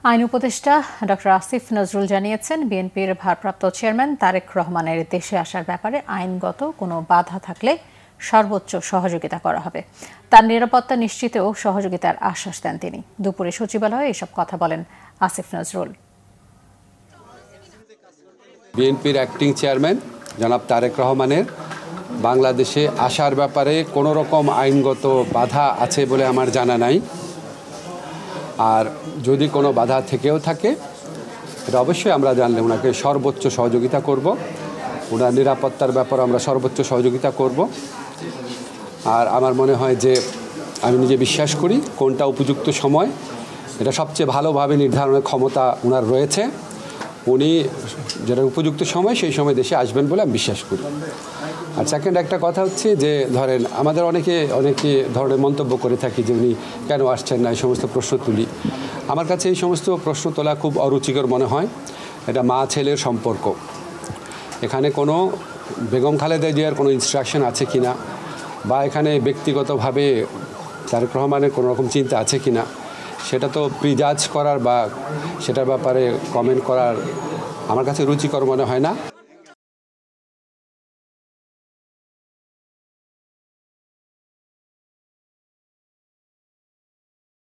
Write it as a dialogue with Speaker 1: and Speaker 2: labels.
Speaker 1: আইন উপদেষ্টা ডক্টর আসিফ নজরুল জানিয়েছেন, বিএনপির ভারপ্রাপ্ত চেয়ারম্যান তারেক রহমানের দেশে আসার ব্যাপারে আইনগত কোনো বাধা থাকলে সর্বোচ্চ সহযোগিতা করা হবে। তার নিরাপত্তা নিশ্চিতেও সহযোগিতার আশ্বাস দেন তিনি। দুপুরে সচিবালয়ে এসব কথা বলেন আসিফ নজরুল।
Speaker 2: বিএনপির অ্যাক্টিং চেয়ারম্যান জনাব তারেক রহমানের বাংলাদেশে আসার ব্যাপারে কোনো রকম আইনগত বাধা আছে বলে আমার জানা নাই। আর যদি কোনো বাধা থেকেও থাকে, এটা অবশ্যই আমরা জানলে ওনাকে সর্বোচ্চ সহযোগিতা করব। ওনার নিরাপত্তার ব্যাপারে আমরা সর্বোচ্চ সহযোগিতা করব। আর আমার মনে হয় যে আমি নিজে বিশ্বাস করি কোনটা উপযুক্ত সময়, এটা সবচেয়ে ভালোভাবে নির্ধারণের ক্ষমতা ওনার রয়েছে। উনি যেটা উপযুক্ত সময় সেই সময় দেশে আসবেন বলে আমি বিশ্বাস করি। আর সেকেন্ড একটা কথা হচ্ছে যে ধরেন আমাদের অনেকে ধরনের মন্তব্য করে থাকি যে উনি কেন আসছেন না, এই সমস্ত প্রশ্ন তুলি। আমার কাছে এই সমস্ত প্রশ্ন তোলা খুব অরুচিকর মনে হয়। এটা মা ছেলের সম্পর্ক, এখানে কোনো বেগম খালেদা জিয়ার কোনো ইনস্ট্রাকশন আছে কিনা, বা এখানে ব্যক্তিগতভাবে তারেক রহমানের কোনো রকম চিন্তা আছে কিনা, সেটা তো প্রিজাজ করার বা সেটার ব্যাপারে কমেন্ট করার আমার কাছে রুচিকর মনে হয় না।